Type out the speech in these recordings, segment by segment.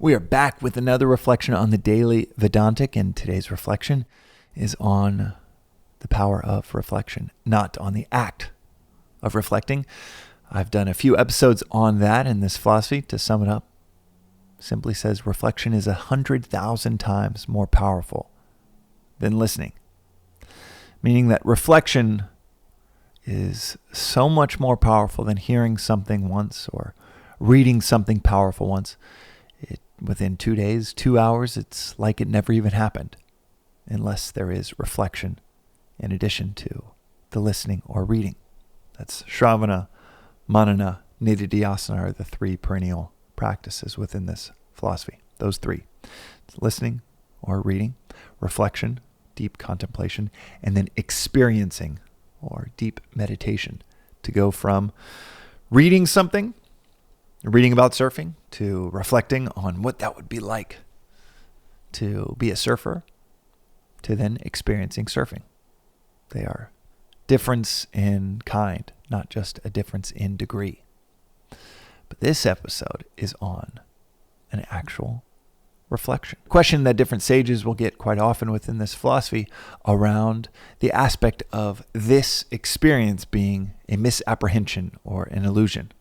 We are back with another reflection on the Daily Vedantic, and today's reflection is on the power of reflection, not on the act of reflecting. I've done a few episodes on that, and this philosophy, to sum it up, simply says reflection is 100,000 times more powerful than listening. Meaning that reflection is so much more powerful than hearing something once or reading something powerful once. Within 2 days, 2 hours, it's like it never even happened, unless there is reflection in addition to the listening or reading. That's Shravana, Manana, Nidhidhyasana are the three perennial practices within this philosophy. Those three. It's listening or reading, reflection, deep contemplation, and then experiencing or deep meditation, to go from reading something, reading about surfing, to reflecting on what that would be like to be a surfer, to then experiencing surfing. They are difference in kind, not just a difference in degree. But this episode is on an actual reflection. Question that different sages will get quite often within this philosophy around the aspect of this experience being a misapprehension or an illusion.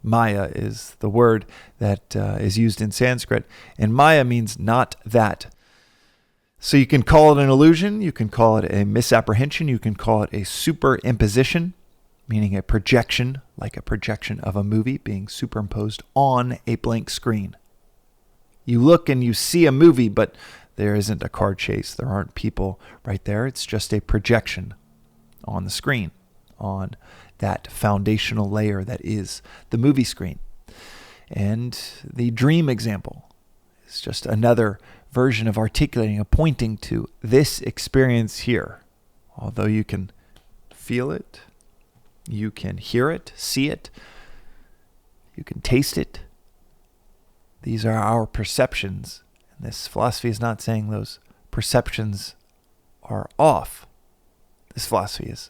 Maya is the word that is used in Sanskrit, and Maya means not that. So you can call it an illusion, you can call it a misapprehension, you can call it a superimposition, meaning a projection, like a projection of a movie being superimposed on a blank screen. You look and you see a movie, but there isn't a car chase, there aren't people right there, it's just a projection on the screen, on that foundational layer that is the movie screen. And the dream example is just another version of articulating and pointing to this experience here. Although you can feel it, you can hear it, see it, you can taste it. These are our perceptions. And this philosophy is not saying those perceptions are off. This philosophy is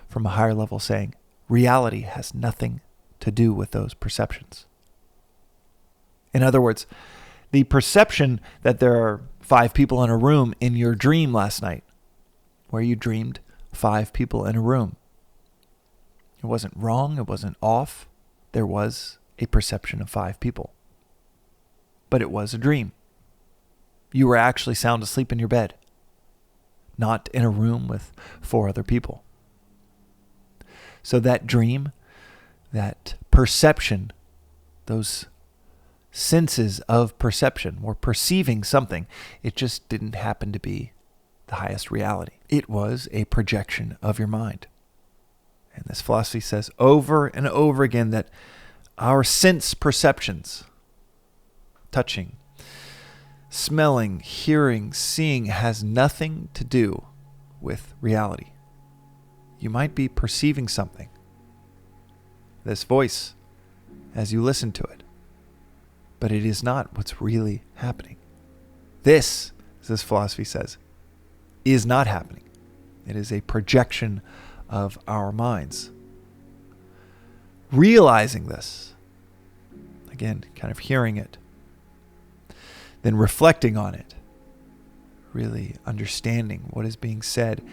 from a higher level saying reality has nothing to do with those perceptions. In other words, the perception that there are 5 people in a room in your dream last night, where you dreamed 5 people in a room. It wasn't wrong, it wasn't off. There was a perception of 5 people. But it was a dream. You were actually sound asleep in your bed, not in a room with 4 other people. So that dream, that perception, those senses of perception were perceiving something. It just didn't happen to be the highest reality. It was a projection of your mind. And this philosophy says over and over again that our sense perceptions, touching, smelling, hearing, seeing, has nothing to do with reality. You might be perceiving something, this voice, as you listen to it, but it is not what's really happening. This, as this philosophy says, is not happening. It is a projection of our minds. Realizing this, again, kind of hearing it, then reflecting on it, really understanding what is being said,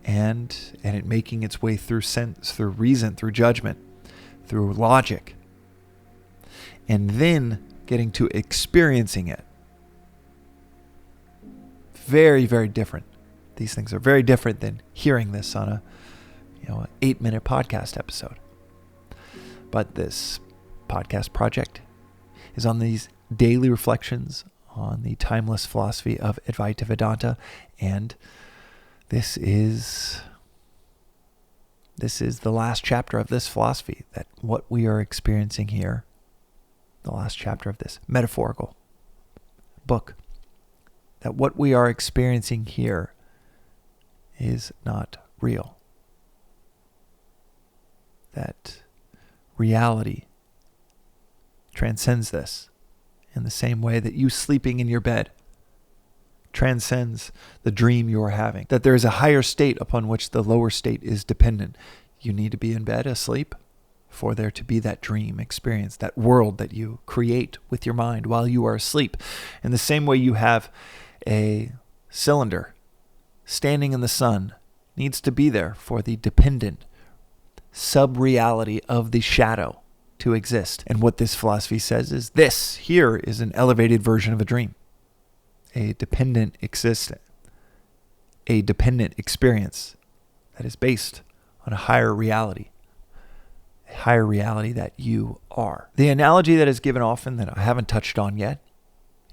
and it making its way through sense, through reason, through judgment, through logic, and then getting to experiencing it. Very, very different. These things are very different than hearing this on an 8-minute podcast episode. But this podcast project is on these daily reflections on the timeless philosophy of Advaita Vedanta, and this is the last chapter of this philosophy, that what we are experiencing here, the last chapter of this metaphorical book, that what we are experiencing here is not real. That reality transcends this in the same way that you sleeping in your bed transcends the dream you are having. That there is a higher state upon which the lower state is dependent. You need to be in bed asleep for there to be that dream experience, that world that you create with your mind while you are asleep. In the same way you have a cylinder standing in the sun, needs to be there for the dependent sub-reality of the shadow to exist. And what this philosophy says is this here is an elevated version of a dream, a dependent existence, a dependent experience that is based on a higher reality that you are. The analogy that is given often that I haven't touched on yet,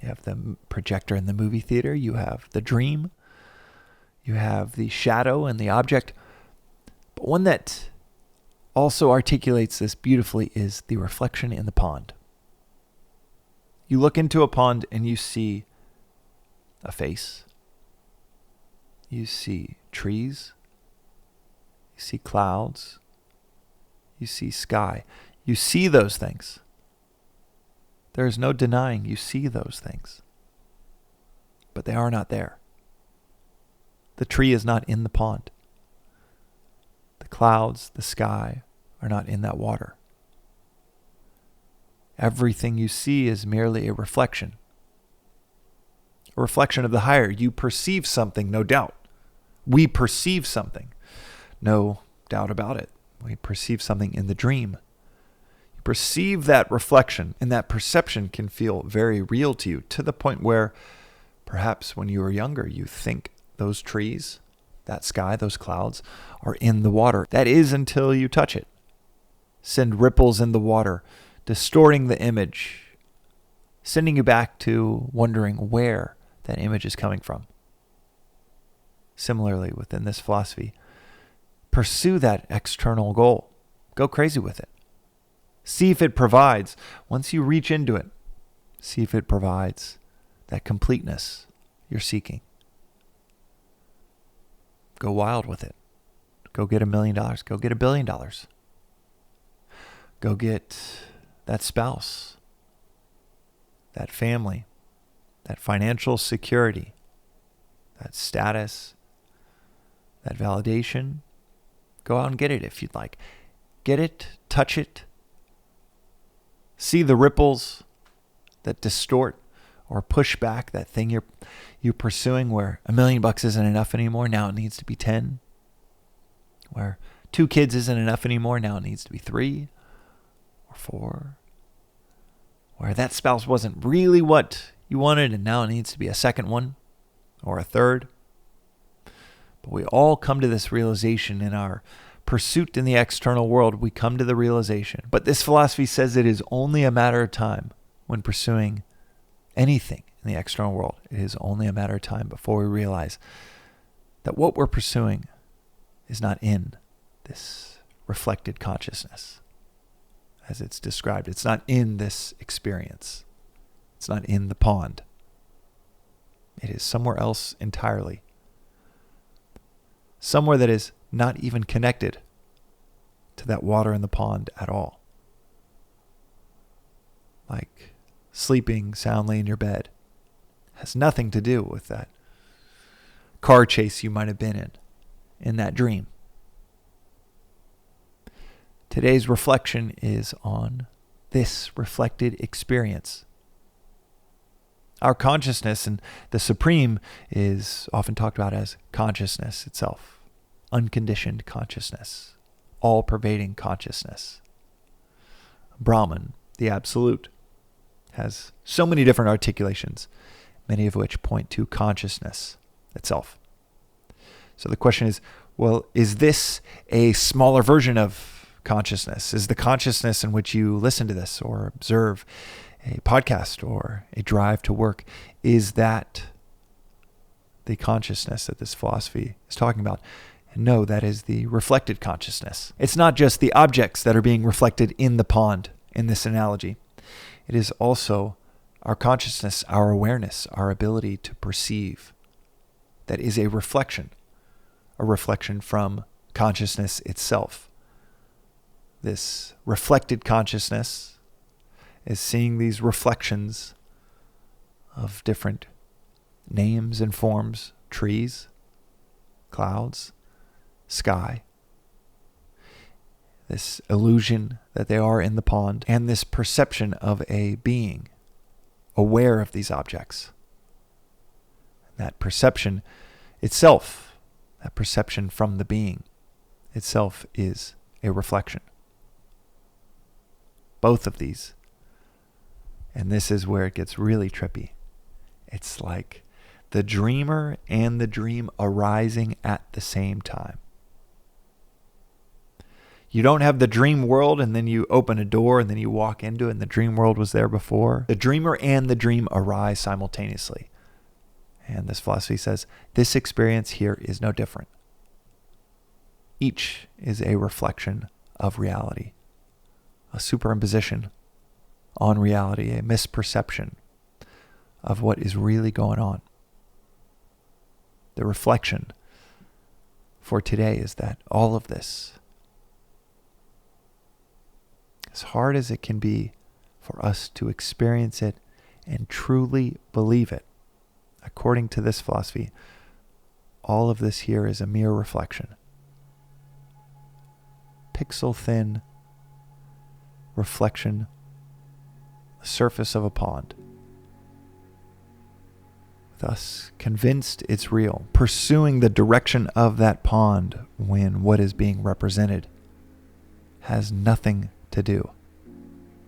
you have the projector in the movie theater, you have the dream, you have the shadow and the object, but one that also articulates this beautifully is the reflection in the pond. You look into a pond and you see a face, you see trees, you see clouds, you see sky. You see those things. There is no denying you see those things. But they are not there. The tree is not in the pond. The clouds, the sky are not in that water. Everything you see is merely a reflection of the higher. You perceive something, no doubt. We perceive something, no doubt about it. We perceive something in the dream. You perceive that reflection, and that perception can feel very real to you, to the point where perhaps when you were younger, you think those trees, that sky, those clouds are in the water. That is until you touch it. Send ripples in the water, distorting the image, sending you back to wondering where that image is coming from. Similarly, within this philosophy, pursue that external goal. Go crazy with it. See if it provides, once you reach into it, see if it provides that completeness you're seeking. Go wild with it. Go get $1 million. Go get $1 billion. Go get that spouse, that family, that financial security, that status, that validation. Go out and get it if you'd like. Get it, touch it. See the ripples that distort or push back that thing you're pursuing, where $1 million isn't enough anymore. Now it needs to be 10. Where 2 kids isn't enough anymore. Now it needs to be 3 or 4. Where that spouse wasn't really what you wanted, and now it needs to be a second one or a third. But we all come to this realization in our pursuit in the external world. We come to the realization. But this philosophy says it is only a matter of time when pursuing anything in the external world. It is only a matter of time before we realize that what we're pursuing is not in this reflected consciousness, as it's described. It's not in this experience. It's not in the pond. It is somewhere else entirely. Somewhere that is not even connected to that water in the pond at all. Like sleeping soundly in your bed has nothing to do with that car chase you might have been in that dream. Today's reflection is on this reflected experience. Our consciousness, and the Supreme is often talked about as consciousness itself, unconditioned consciousness, all-pervading consciousness. Brahman, the Absolute, has so many different articulations, many of which point to consciousness itself. So the question is, well, is this a smaller version of consciousness? Is the consciousness in which you listen to this or observe a podcast or a drive to work, is that the consciousness that this philosophy is talking about? And no, that is the reflected consciousness. It's not just the objects that are being reflected in the pond in this analogy. It is also our consciousness, our awareness, our ability to perceive that is a reflection from consciousness itself. This reflected consciousness is seeing these reflections of different names and forms, trees, clouds, sky. this illusion that they are in the pond, and this perception of a being aware of these objects. That perception itself, that perception from the being itself, is a reflection. Both of these. And this is where it gets really trippy. It's like the dreamer and the dream arising at the same time. You don't have the dream world and then you open a door and then you walk into it and the dream world was there before. The dreamer and the dream arise simultaneously. And this philosophy says this experience here is no different. Each is a reflection of reality, a superimposition on reality, a misperception of what is really going on. The reflection for today is that all of this, as hard as it can be for us to experience it and truly believe it, according to this philosophy, all of this here is a mere reflection. Pixel thin reflection, the surface of a pond. Thus, convinced it's real, pursuing the direction of that pond when what is being represented has nothing to do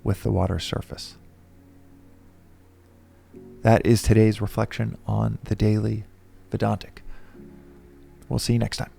with the water surface. That is today's reflection on the Daily Vedantic. We'll see you next time.